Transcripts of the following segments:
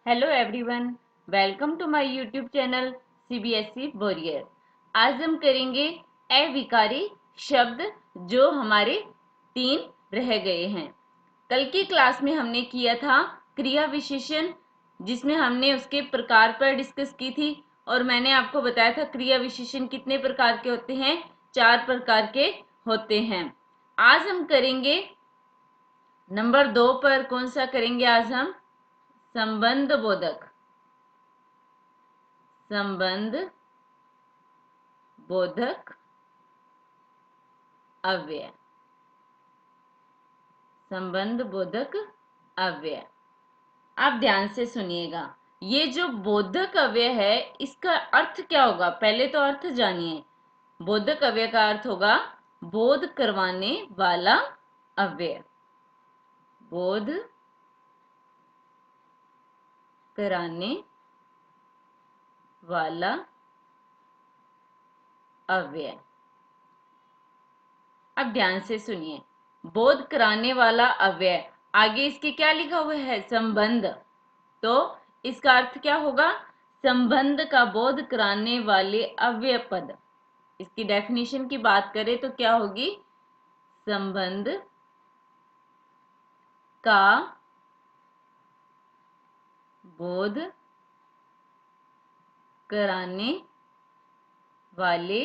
Hello everyone, welcome to my YouTube channel CBSE warrior. आज हम करेंगे अविकारी शब्द जो हमारे 3 रह गए हैं। कल की क्लास में हमने किया था क्रिया विशेषण, जिसमें हमने उसके प्रकार पर डिस्कस की थी और मैंने आपको बताया था क्रिया विशेषण कितने प्रकार के होते हैं, 4 प्रकार के होते हैं। आज हम करेंगे नंबर 2 पर। कौन सा करेंगे आज हम? संबंध बोधक। संबंध बोधक अव्यय। संबंध बोधक अव्यय। आप ध्यान से सुनिएगा। ये जो बोधक अव्यय है, इसका अर्थ क्या होगा? पहले तो अर्थ जानिए। बोधक अव्यय का अर्थ होगा बोध करवाने वाला अव्यय। बोध कराने वाला अव्यय। अब ध्यान से सुनिए। बोध कराने वाला अव्यय, आगे इसके क्या लिखा हुआ है? संबंध। तो इसका अर्थ क्या होगा? संबंध का बोध कराने वाले अव्यय पद। इसकी डेफिनेशन की बात करें तो क्या होगी? संबंध का बोध कराने वाले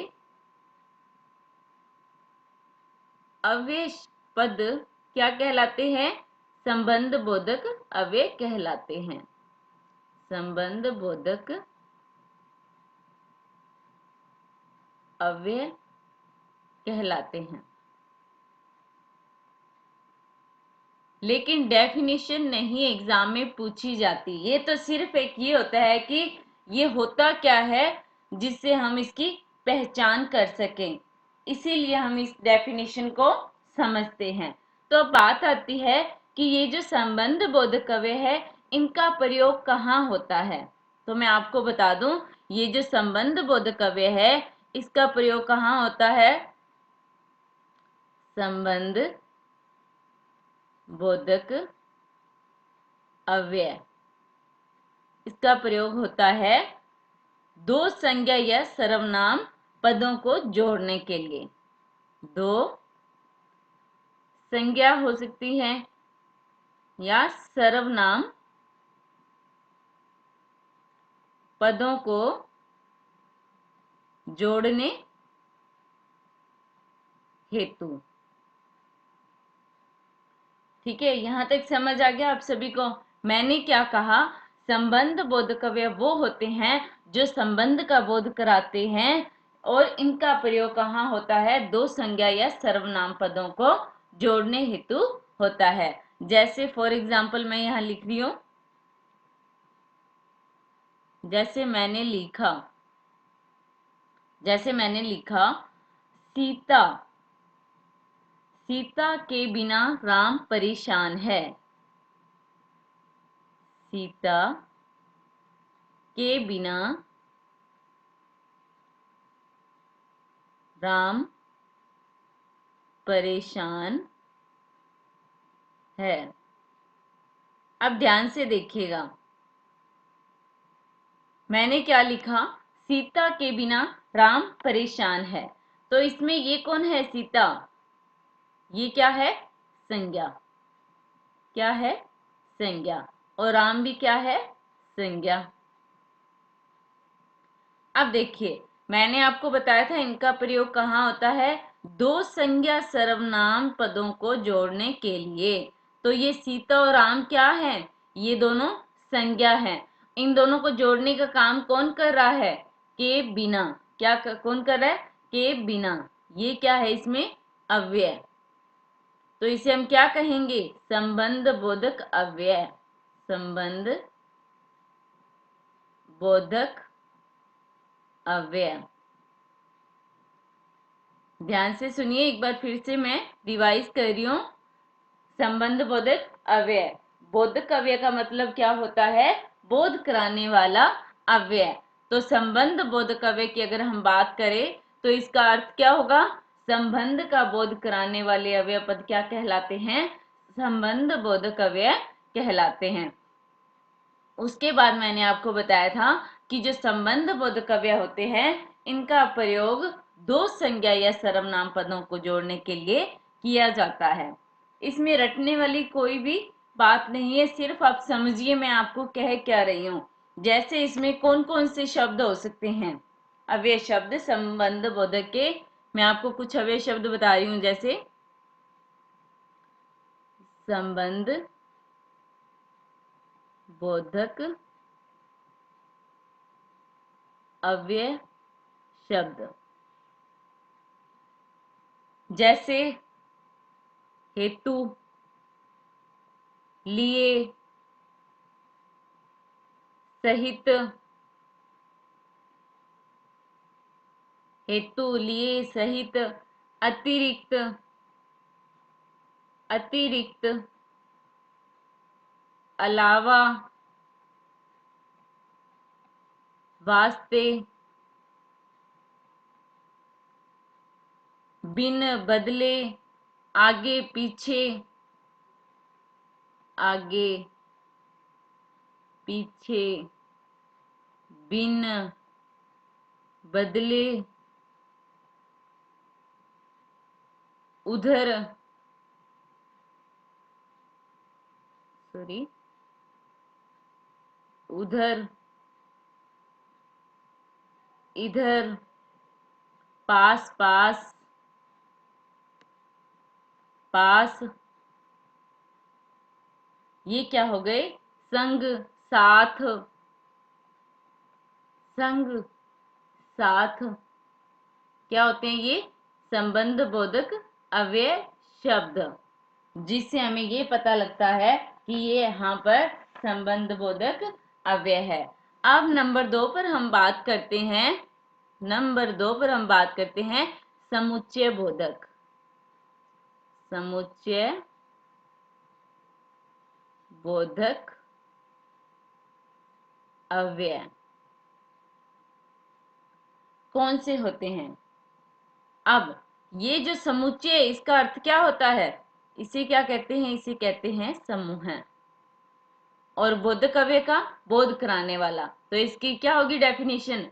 अव्यय पद क्या कहलाते हैं? संबंध बोधक अव्यय कहलाते हैं। संबंध बोधक अव्यय कहलाते हैं। लेकिन डेफिनेशन नहीं एग्जाम में पूछी जाती। ये तो सिर्फ एक ये होता है कि ये होता क्या है, जिससे हम इसकी पहचान कर सकें, इसीलिए हम इस डेफिनेशन को समझते हैं। तो अब बात आती है कि ये जो संबंध बोधक अव्यय है, इनका प्रयोग कहाँ होता है। तो मैं आपको बता दूं, ये जो संबंध बोधक अव्यय है, इसका प्रयोग कहाँ होता है? संबंध बोधक अव्यय, इसका प्रयोग होता है दो संज्ञा या सर्वनाम पदों को जोड़ने के लिए। दो संज्ञा हो सकती है या सर्वनाम पदों को जोड़ने हेतु। ठीक है, यहां तक समझ आ गया आप सभी को? मैंने क्या कहा? संबंध बोधक अव्यय वो होते हैं जो संबंध का बोध कराते हैं, और इनका प्रयोग कहाँ होता है? दो संज्ञा या सर्वनाम पदों को जोड़ने हेतु होता है। जैसे फॉर एग्जाम्पल मैं यहां लिख रही हूं, जैसे मैंने लिखा सीता। सीता के बिना राम परेशान है। सीता के बिना राम परेशान है। अब ध्यान से देखिएगा, मैंने क्या लिखा? सीता के बिना राम परेशान है। तो इसमें ये कौन है? सीता। ये क्या है? संज्ञा। क्या है? संज्ञा। और राम भी क्या है? संज्ञा। अब देखिए, मैंने आपको बताया था इनका प्रयोग कहाँ होता है? दो संज्ञा सर्वनाम पदों को जोड़ने के लिए। तो ये सीता और राम क्या है? ये दोनों संज्ञा हैं। इन दोनों को जोड़ने का काम कौन कर रहा है? के बिना। कौन कर रहा है? के बिना। ये क्या है इसमें? अव्यय। तो इसे हम क्या कहेंगे? संबंध बोधक अव्यय। संबंध बोधक अव्यय। ध्यान से सुनिए, एक बार फिर से मैं रिवाइज कर रही हूं। संबंध बोधक अव्यय। बोधक अव्यय का मतलब क्या होता है? बोध कराने वाला अव्यय। तो संबंध बोधक अव्यय की अगर हम बात करें तो इसका अर्थ क्या होगा? संबंध का बोध कराने वाले अव्यय पद क्या कहलाते हैं? संबंध बोधक अव्यय कहलाते हैं। उसके बाद मैंने आपको बताया था कि जो संबंध बोधक अव्यय होते हैं इनका प्रयोग दो संज्ञा या सर्वनाम पदों को जोड़ने के लिए किया जाता है। इसमें रटने वाली कोई भी बात नहीं है, सिर्फ आप समझिए मैं आपको कह क्या रही हूँ। जैसे इसमें कौन कौन से शब्द हो सकते हैं अव्यय शब्द संबंध बोधक के, मैं आपको कुछ अव्यय शब्द बता रही हूँ। जैसे संबंध बोधक अव्यय शब्द, जैसे हेतु, लिए, सहित, हेतु, लिए, सहित, अतिरिक्त, अतिरिक्त, अलावा, वास्ते, बिन, बदले, आगे पीछे, आगे पीछे, बिन, बदले, उधर, सॉरी, उधर, इधर, पास, पास, पास, ये क्या हो गए संग, साथ, संग, साथ, क्या होते हैं ये संबंध बोधक अव्यय शब्द, जिससे हमें ये पता लगता है कि ये यहाँ पर संबंध बोधक अव्यय है। अब नंबर 2 पर हम बात करते हैं, नंबर 2 पर हम बात करते हैं समुच्चय बोधक, समुच्चय बोधक अव्यय कौन से होते हैं। अब ये जो समुच्चय है इसका अर्थ क्या होता है, इसे क्या कहते हैं, इसे कहते हैं समूह। और बोधक अव्यय का बोध कराने वाला, तो इसकी क्या होगी डेफिनेशन,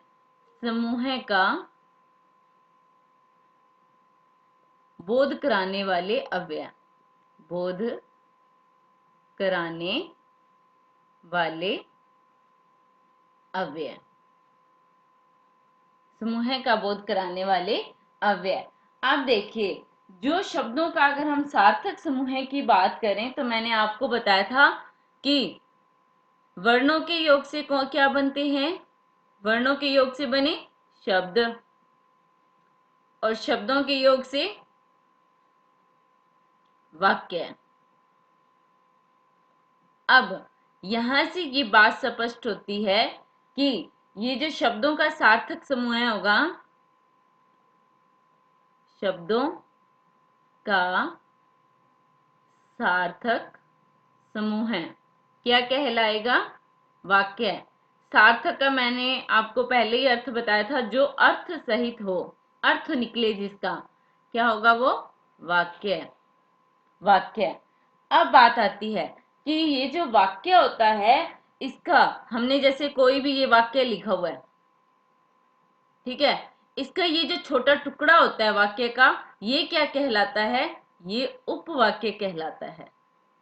समूह का बोध कराने वाले अव्यय, बोध कराने वाले अव्यय, समूह का बोध कराने वाले अव्यय। आप देखिए जो शब्दों का अगर हम सार्थक समूह की बात करें तो मैंने आपको बताया था कि वर्णों के योग से क्या बनते हैं, वर्णों के योग से बने शब्द और शब्दों के योग से वाक्य। अब यहां से ये बात स्पष्ट होती है कि ये जो शब्दों का सार्थक समूह होगा, शब्दों का सार्थक समूह क्या कहलाएगा, वाक्य। सार्थक का मैंने आपको पहले ही अर्थ बताया था, जो अर्थ सहित हो, अर्थ निकले जिसका, क्या होगा वो वाक्य, वाक्य। अब बात आती है कि ये जो वाक्य होता है इसका, हमने जैसे कोई भी ये वाक्य लिखा हुआ है, ठीक है, इसका ये जो छोटा टुकड़ा होता है वाक्य का, ये क्या कहलाता है, ये उपवाक्य कहलाता है।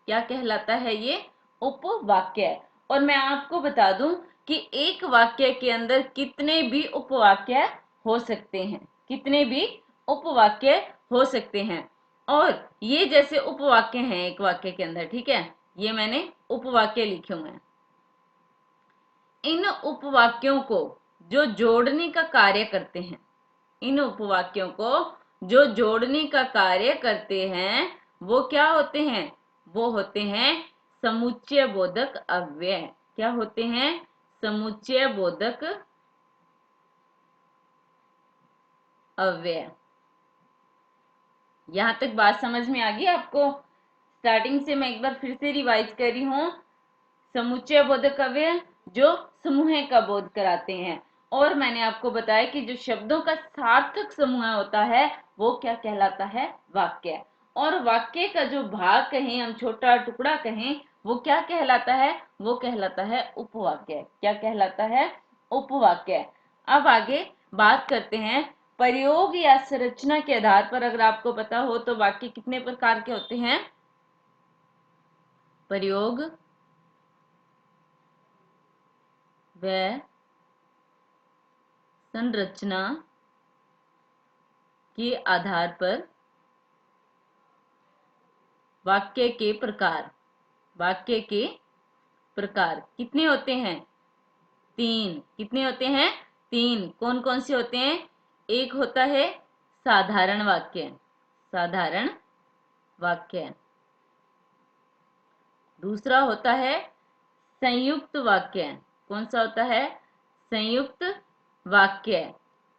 क्या कहलाता है, ये उपवाक्य। और मैं आपको बता दूं कि एक वाक्य के अंदर कितने भी उपवाक्य हो सकते हैं, कितने भी उपवाक्य हो सकते हैं। और ये जैसे उपवाक्य हैं एक वाक्य के अंदर, ठीक है, ये मैंने उपवाक्य लिखे हुए हैं। इन उपवाक्यों को जो जोड़ने का कार्य करते हैं, इन उपवाक्यों को जो जोड़ने का कार्य करते हैं वो क्या होते हैं, वो होते हैं समुच्चय बोधक अव्यय। क्या होते हैं, समुच्चय बोधक अव्यय। यहां तक बात समझ में आ गई आपको। स्टार्टिंग से मैं एक बार फिर से रिवाइज कर रही हूं। समुच्चय बोधक अव्यय जो समूह का बोध कराते हैं, और मैंने आपको बताया कि जो शब्दों का सार्थक समूह होता है वो क्या कहलाता है, वाक्य। और वाक्य का जो भाग कहें हम, छोटा टुकड़ा कहें, वो क्या कहलाता है? वो कहलाता है उपवाक्य। क्या कहलाता है? उपवाक्य। अब आगे बात करते हैं प्रयोग या संरचना के आधार पर। अगर आपको पता हो तो वाक्य कितने प्रकार के होते हैं? प्रयोग व संरचना के आधार पर वाक्य के प्रकार। वाक्य के प्रकार कितने होते हैं? 3। कितने होते हैं? 3। कौन कौन से होते हैं? एक होता है साधारण वाक्य। साधारण वाक्य। दूसरा होता है संयुक्त वाक्य। कौन सा होता है? संयुक्त वाक्य।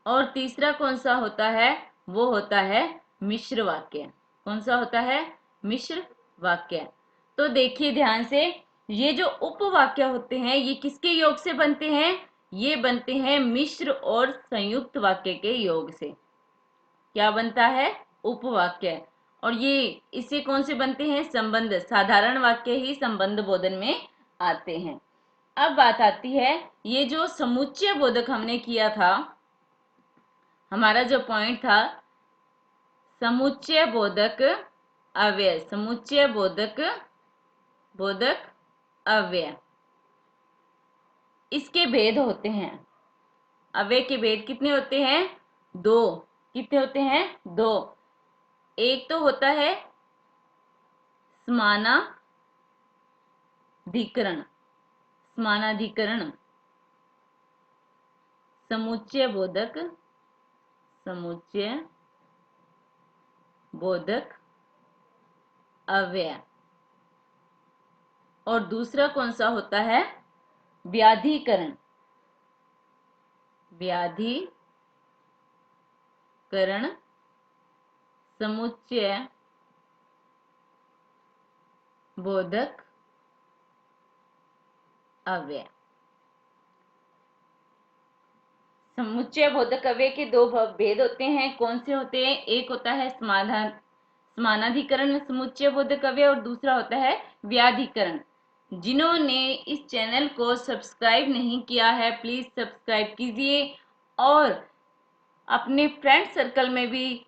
और तीसरा कौन सा होता है? वो होता है मिश्र वाक्य। कौन सा होता है? मिश्र वाक्य। तो देखिए ध्यान से, ये जो उपवाक्य होते हैं ये किसके योग से बनते हैं? ये बनते हैं मिश्र और संयुक्त वाक्य के योग से। क्या बनता है? उपवाक्य। और ये इससे कौन से बनते हैं? संबंध। साधारण वाक्य ही संबंध बोधन में आते हैं। अब बात आती है, ये जो समुच्चय बोधक हमने किया था, हमारा जो पॉइंट था समुच्चय बोधक अव्यय। समुच्चय बोधक अव्यय, इसके भेद होते हैं। अव्यय के भेद कितने होते हैं? 2। कितने होते हैं? 2। एक तो होता है समानाधिकरण। समानाधिकरण। समुच्चय बोधक अव्यय। और दूसरा कौन सा होता है? व्याधिकरण। व्याधिकरण समुच्चय बोधक अव्यय। समुच्चय बोधक अव्यय के 2 भेद होते हैं। कौन से होते हैं? एक होता है समानाधिकरण समुच्चय बोधक अव्यय और दूसरा होता है व्याधिकरण। जिन्होंने इस चैनल को सब्सक्राइब नहीं किया है प्लीज सब्सक्राइब कीजिए और अपने फ्रेंड सर्कल में भी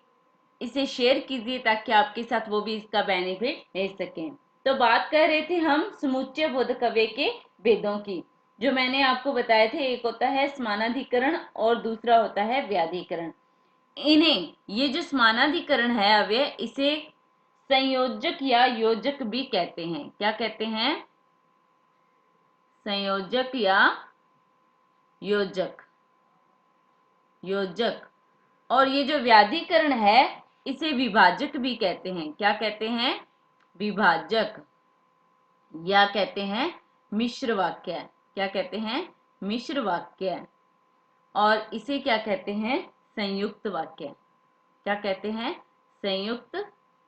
इसे शेयर कीजिए ताकि आपके साथ वो भी इसका बेनिफिट ले सकें। तो बात कर रहे थे हम समुच्चय बोधक अव्यय के भेदों की, जो मैंने आपको बताए थे। एक होता है समानाधिकरण और दूसरा होता है व्याधिकरण। इन्हें, ये जो समानाधिकरण है अव्यय, इसे संयोजक या योजक भी कहते हैं। क्या कहते हैं? संयोजक या योजक। और ये जो व्याधिकरण है इसे विभाजक भी कहते हैं। क्या कहते हैं? विभाजक। या कहते हैं मिश्र वाक्य। क्या कहते हैं? मिश्र वाक्य। और इसे क्या कहते हैं? संयुक्त वाक्य। क्या कहते हैं? संयुक्त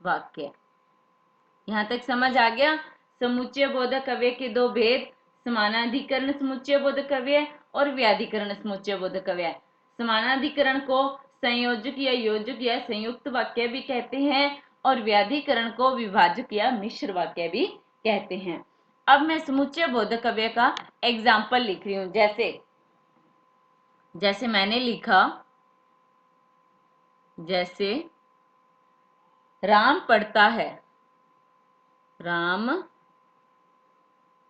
वाक्य। यहां तक समझ आ गया? समुच्चय बोधक अव्यय के 2 भेद, समानाधिकरण समुच्चय बोधक अव्यय और व्याधिकरण समुच्चय बोधक अव्यय। समानाधिकरण को संयोजक या योजक या संयुक्त वाक्य भी कहते हैं और व्याधिकरण को विभाजक या मिश्र वाक्य भी कहते हैं। अब मैं समुच्चय बोधक अव्यय का एग्जाम्पल लिख रही हूं। जैसे मैंने लिखा, जैसे राम पढ़ता है। राम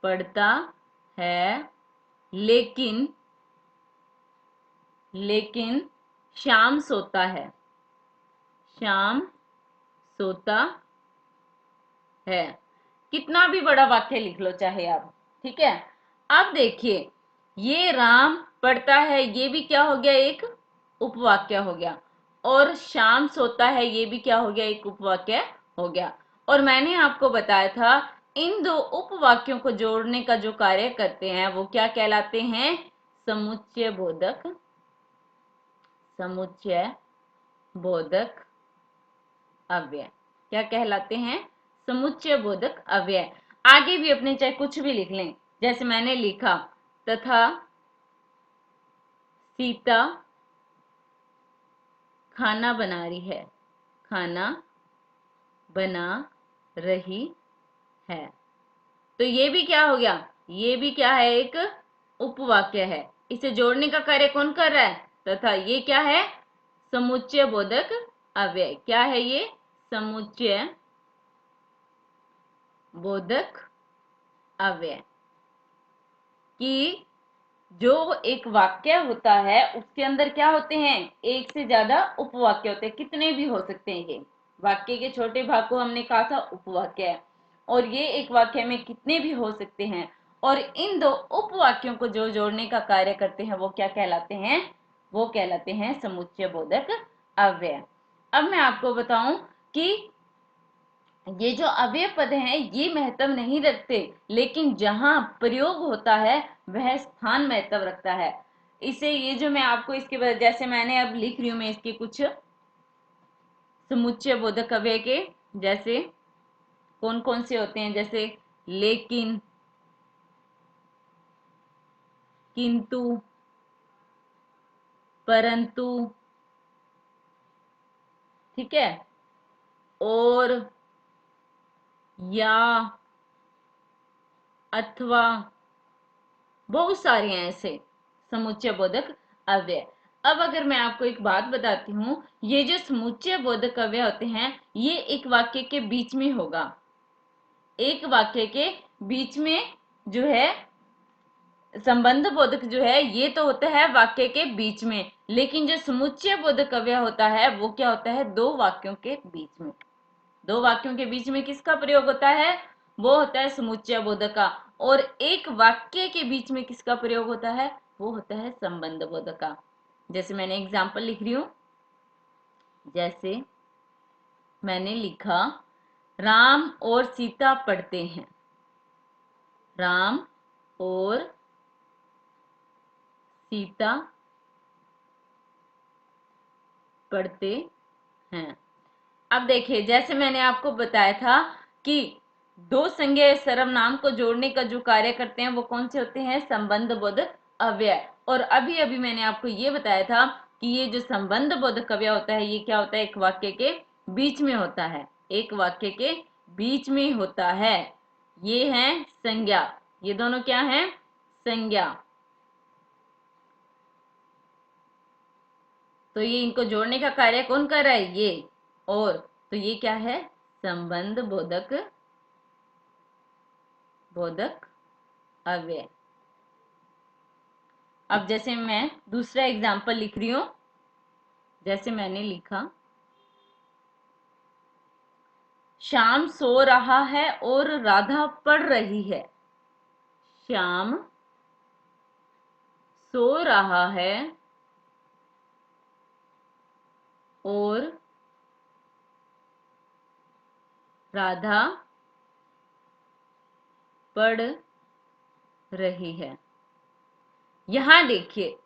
पढ़ता है लेकिन श्याम सोता है। श्याम सोता है। कितना भी बड़ा वाक्य लिख लो चाहे आप, ठीक है। अब देखिए, ये राम पढ़ता है ये भी क्या हो गया? एक उपवाक्य हो गया। और श्याम सोता है ये भी क्या हो गया? एक उपवाक्य हो गया। और मैंने आपको बताया था इन 2 उपवाक्यों को जोड़ने का जो कार्य करते हैं वो क्या कहलाते हैं? समुच्चय बोधक अव्यय। क्या कहलाते हैं? समुच्चय बोधक अव्यय। आगे भी अपने चाहे कुछ भी लिख लें। जैसे मैंने लिखा, तथा सीता खाना बना रही है। खाना बना रही है। तो ये भी क्या हो गया, ये भी क्या है, एक उपवाक्य है। इसे जोड़ने का कार्य कौन कर रहा है, तथा ये क्या है, समुच्चय बोधक अव्यय। क्या है ये, समुच्चय बोधक अव्यय। कि जो एक वाक्य होता है उसके अंदर क्या होते हैं, एक से ज्यादा उपवाक्य होते हैं, कितने भी हो सकते हैं। ये वाक्य के छोटे भाग को हमने कहा था उपवाक्य है, और ये एक वाक्य में कितने भी हो सकते हैं। और इन दो उपवाक्यों को जो जोड़ने का कार्य करते हैं वो क्या कहलाते हैं, वो कहलाते हैं समुच्चय बोधक अव्यय। अब मैं आपको बताऊं कि ये जो अव्यय पद हैं ये महत्व नहीं रखते, लेकिन जहां प्रयोग होता है वह स्थान महत्व रखता है। इसे ये जो मैं आपको इसके बाद जैसे मैंने अब लिख रही हूं, मैं इसके कुछ समुच्चय बोधक अव्यय के, जैसे कौन कौन से होते हैं, जैसे लेकिन, किंतु, परंतु, ठीक है, और, या, अथवा, बहुत सारे हैं ऐसे समुच्चय बोधक अव्यय। अब अगर मैं आपको एक बात बताती हूँ, ये जो समुच्चय बोधक अव्यय होते हैं ये एक वाक्य के बीच में होगा, एक वाक्य के बीच में जो है संबंध बोधक जो है ये तो होता है वाक्य के बीच में, लेकिन जो समुच्चय बोधक अव्यय होता है वो क्या होता है, दो वाक्यों के बीच में। दो वाक्यों के बीच में किसका प्रयोग होता है, वो होता है समुच्चय बोधक का। और एक वाक्य के बीच में किसका प्रयोग होता है, वो होता है संबंध बोधक का। जैसे मैंने एग्जाम्पल लिख रही हूं, जैसे मैंने लिखा राम और सीता पढ़ते हैं, राम और सीता पढ़ते हैं। अब देखिए जैसे मैंने आपको बताया था कि दो संज्ञा सर्वनाम को जोड़ने का जो कार्य करते हैं वो कौन से होते हैं, संबंध बोधक अव्यय। और अभी अभी मैंने आपको ये बताया था कि ये जो संबंध बोधक अव्यय होता है ये क्या होता है, एक वाक्य के बीच में होता है, एक वाक्य के बीच में होता है। ये है संज्ञा, ये दोनों क्या है, संज्ञा। तो ये इनको जोड़ने का कार्य कौन कर रहा है, ये। और तो ये क्या है, संबंध बोधक बोधक अव्यय। अब जैसे मैं दूसरा एग्जाम्पल लिख रही हूं, जैसे मैंने लिखा श्याम सो रहा है और राधा पढ़ रही है, श्याम सो रहा है और राधा पढ़ रही है। यहां देखिए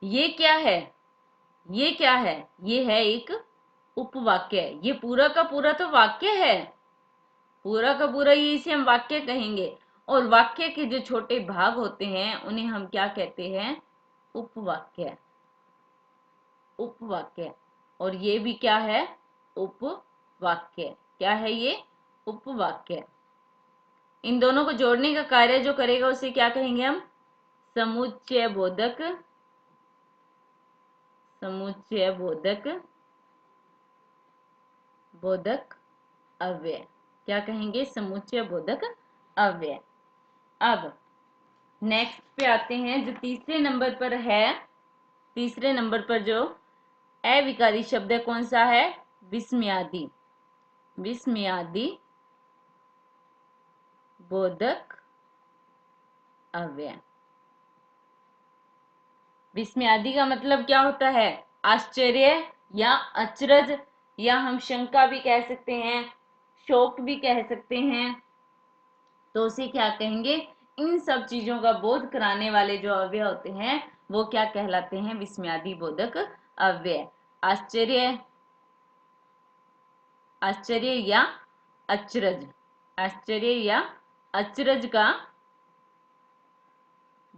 ये क्या है, ये क्या है, ये है एक उपवाक्य। ये पूरा का पूरा तो वाक्य है, पूरा का पूरा ये इसे हम वाक्य कहेंगे। और वाक्य के जो छोटे भाग होते हैं उन्हें हम क्या कहते हैं, उपवाक्य, उपवाक्य। और ये भी क्या है, उपवाक्य। क्या है ये, उपवाक्य। इन दोनों को जोड़ने का कार्य जो करेगा उसे क्या कहेंगे हम, समुच्चय बोधक, समुच्चय बोधक बोधक अव्यय। क्या कहेंगे, समुच्चय बोधक अव्यय। अब नेक्स्ट पे आते हैं जो तीसरे नंबर पर है, तीसरे नंबर पर जो अविकारी शब्द है कौन सा है, विस्मयादि, विस्मयादि बोधक अव्यय। विस्मयादि का मतलब क्या होता है, आश्चर्य या अचरज, या हम शंका भी कह सकते हैं, शोक भी कह सकते हैं। तो उसे क्या कहेंगे, इन सब चीजों का बोध कराने वाले जो अव्यय होते हैं वो क्या कहलाते हैं, विस्मयादि बोधक अव्यय। आश्चर्य, आश्चर्य या अचरज, आश्चर्य या अचरज का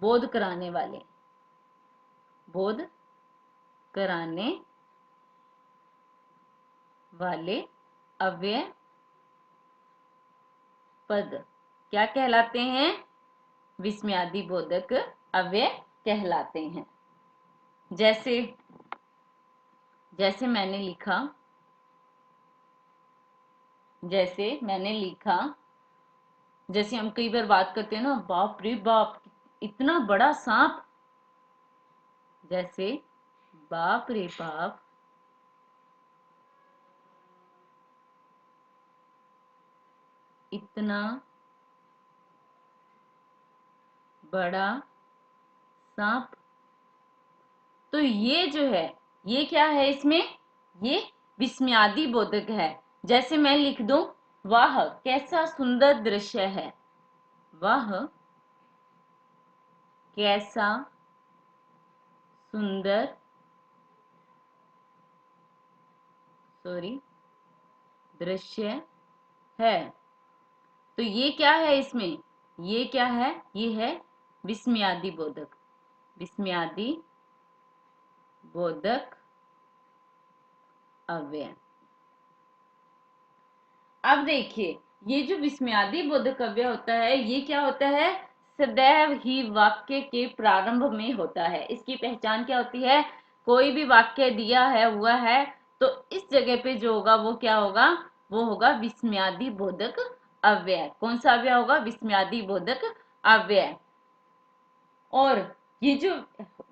बोध कराने वाले, बोध कराने वाले अव्यय पद क्या कहलाते हैं? विस्मयादि बोधक अव्यय कहलाते हैं। जैसे जैसे मैंने लिखा जैसे हम कई बार बात करते हैं ना, बाप रे बाप इतना बड़ा सांप, जैसे बाप रे बाप इतना बड़ा सांप। तो ये जो है, ये क्या है इसमें? ये विस्मयादि बोधक है। जैसे मैं लिख दूं, वाह कैसा सुंदर दृश्य है, वाह कैसा सुंदर दृश्य है। तो ये क्या है इसमें? ये क्या है? ये है विस्मयादि बोधक। विस्मयादि बोधक अव्यय। अब देखिए, ये जो विस्मयादि बोधक अव्यय होता है, ये क्या होता है? सदैव ही वाक्य के प्रारंभ में होता है। इसकी पहचान क्या होती है? कोई भी वाक्य दिया है हुआ है, तो इस जगह पे जो होगा वो क्या होगा? वो होगा विस्मयादि बोधक अव्यय। कौन सा अव्यय होगा? विस्मयादि बोधक अव्यय। और ये जो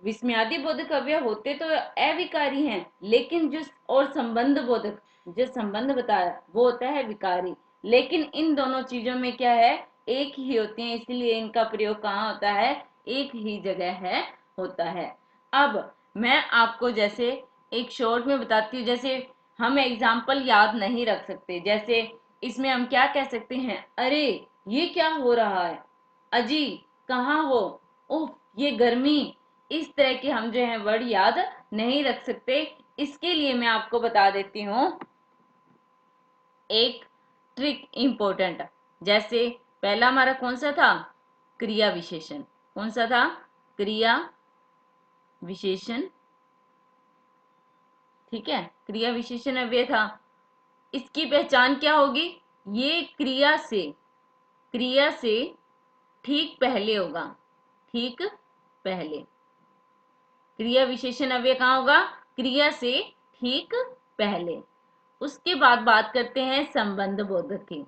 विस्मयादि बोधक अव्यय होते तो अविकारी हैं, लेकिन जो और संबंध बोधक, जो संबंध बताया वो होता है विकारी। लेकिन इन दोनों चीजों में क्या है? एक ही होती हैं, इसलिए इनका प्रयोग कहाँ होता है? एक ही जगह है, होता है। अब मैं आपको जैसे एक शॉर्ट में बताती हूँ। जैसे हम एग्जाम्पल याद नहीं रख सकते, जैसे इसमें हम क्या कह सकते हैं? अरे ये क्या हो रहा है, अजी कहाँ हो, उफ ये गर्मी। इस तरह के हम जो है वर्ड याद नहीं रख सकते। इसके लिए मैं आपको बता देती हूँ एक ट्रिक इंपॉर्टेंट। जैसे पहला हमारा कौन सा था? क्रिया विशेषण। कौन सा था? क्रिया विशेषण। ठीक है, क्रिया विशेषण अव्यय था। इसकी पहचान क्या होगी? ये क्रिया से ठीक पहले होगा। ठीक पहले। क्रिया विशेषण अव्यय कहाँ होगा? क्रिया से ठीक पहले। उसके बाद बात करते हैं संबंध बोधक की।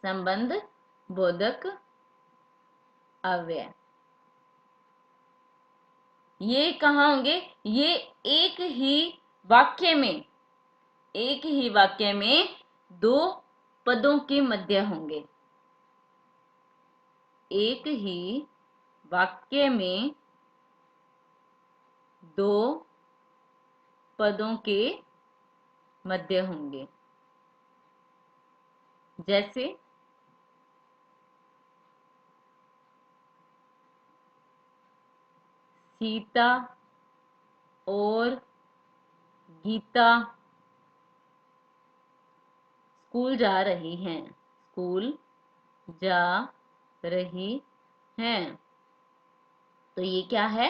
संबंध बोधक अव्यय ये कहाँ होंगे? ये एक ही वाक्य में दो पदों के मध्य होंगे। एक ही वाक्य में दो पदों के मध्य होंगे। जैसे सीता और गीता स्कूल जा रही हैं। स्कूल जा रही हैं। तो ये क्या है?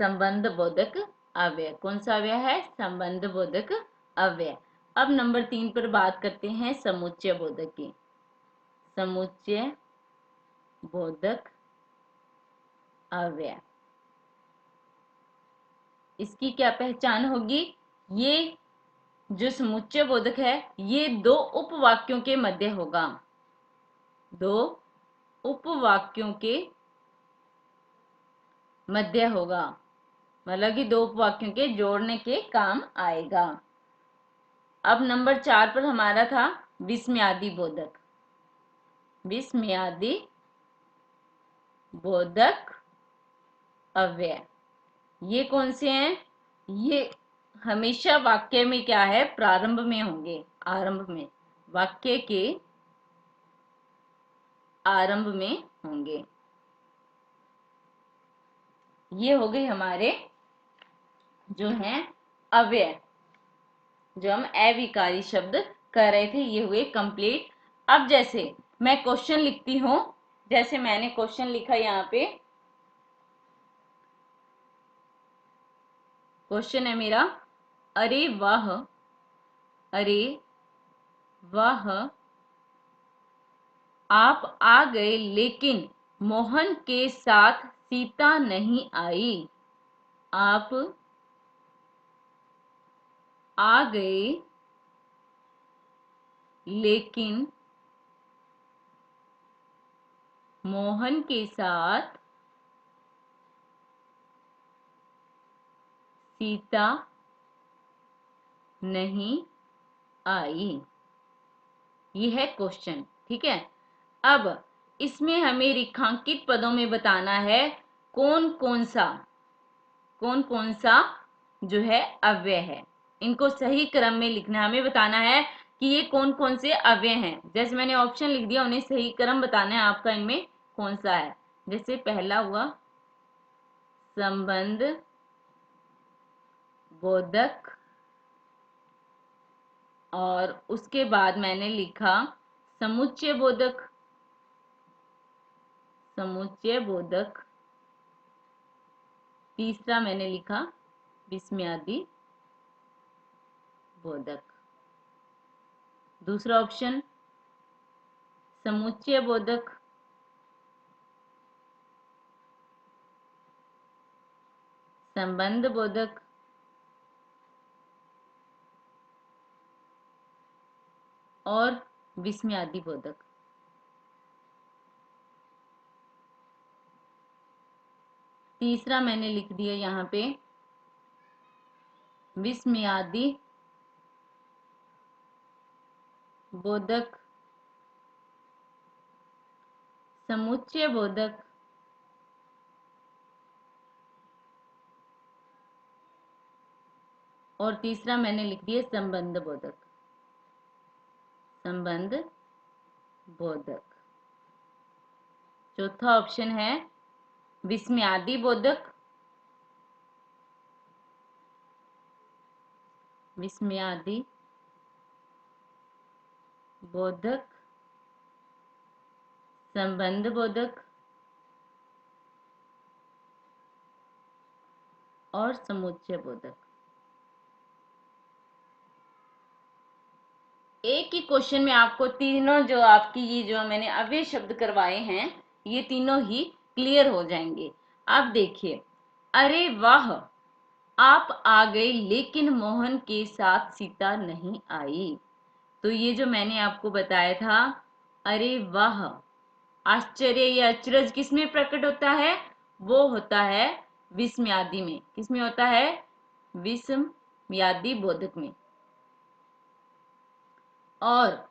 संबंध बोधक अव्यय। कौन सा अव्यय है? संबंध बोधक अव्यय। अब नंबर 3 पर बात करते हैं समुच्चय बोधक की। समुच्चय बोधक अव्यय। इसकी क्या पहचान होगी? ये जो समुच्चय बोधक है, ये दो उपवाक्यों के मध्य होगा। दो उपवाक्यों के मध्य होगा, मतलब कि दो उपवाक्यों के जोड़ने के काम आएगा। अब नंबर 4 पर हमारा था विस्मयादि बोधक। विस्मयादि बोधक अव्यय ये कौन से हैं? ये हमेशा वाक्य में क्या है? प्रारंभ में होंगे। आरंभ में, वाक्य के आरंभ में होंगे। ये हो गए हमारे जो हैं अव्यय, जो हम अविकारी शब्द कर रहे थे, ये हुए कंप्लीट। अब जैसे मैं क्वेश्चन लिखती हूं, जैसे मैंने क्वेश्चन लिखा यहाँ पे, क्वेश्चन है मेरा, अरे वाह, अरे वाह आप आ गए लेकिन मोहन के साथ सीता नहीं आई। आप आ गए लेकिन मोहन के साथ सीता नहीं आई। ये है क्वेश्चन, ठीक है। अब इसमें हमें रेखांकित पदों में बताना है कौन कौन सा जो है अव्यय है। इनको सही क्रम में लिखना है। हमें बताना है कि ये कौन कौन से अव्यय हैं। जैसे मैंने ऑप्शन लिख दिया, उन्हें सही क्रम बताना है आपका इनमें कौन सा है। जैसे पहला हुआ संबंध बोधक, और उसके बाद मैंने लिखा समुच्चय बोधक। तीसरा मैंने लिखा विस्मयादि बोधक। दूसरा ऑप्शन समुच्चय बोधक, संबंध बोधक और विस्मयादि बोधक। तीसरा मैंने लिख दिया यहाँ पे विस्मयादि बोधक, समुच्चय बोधक और तीसरा मैंने लिख दिया संबंध बोधक। चौथा ऑप्शन है विस्मयादि बोधक, संबंध बोधक और समुच्चय बोधक। एक ही क्वेश्चन में आपको तीनों जो आपकी ये जो मैंने अव्यय शब्द करवाए हैं ये तीनों ही क्लियर हो जाएंगे। अब देखिए, अरे वाह आप आ गए लेकिन मोहन के साथ सीता नहीं आई। तो ये जो मैंने आपको बताया था, अरे वाह, आश्चर्य या अचरज किसमें प्रकट होता है? वो होता है विस्मयादि में। किसमें होता है? विस्मयादि बोधक में। और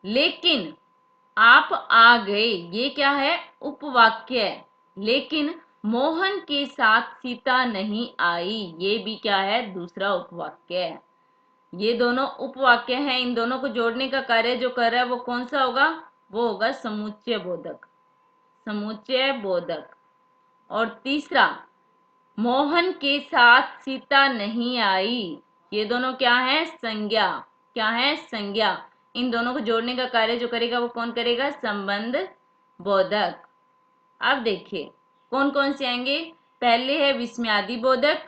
लेकिन आप आ गए, ये क्या है? उपवाक्य है। लेकिन मोहन के साथ सीता नहीं आई, ये भी क्या है? दूसरा उपवाक्य है। ये दोनों उपवाक्य हैं। इन दोनों को जोड़ने का कार्य जो कर रहा है वो कौन सा होगा? वो होगा समुच्चय बोधक। और तीसरा मोहन के साथ सीता नहीं आई, ये दोनों क्या है? संज्ञा। क्या है? संज्ञा। इन दोनों को जोड़ने का कार्य जो करेगा वो कौन करेगा? संबंध बोधक। अब देखिए कौन कौन से आएंगे। पहले है विस्मयादि बोधक,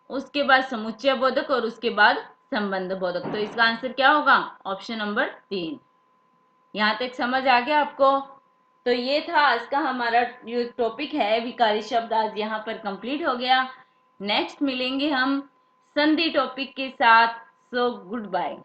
उसके बाद समुच्चय बोधक और उसके बाद संबंध बोधक। तो इसका आंसर क्या होगा? Option number 3। यहाँ तक समझ आ गया आपको? तो ये था आज का हमारा जो टॉपिक है विकारी शब्द, आज यहाँ पर कंप्लीट हो गया। नेक्स्ट मिलेंगे हम संधि टॉपिक के साथ। So good bye.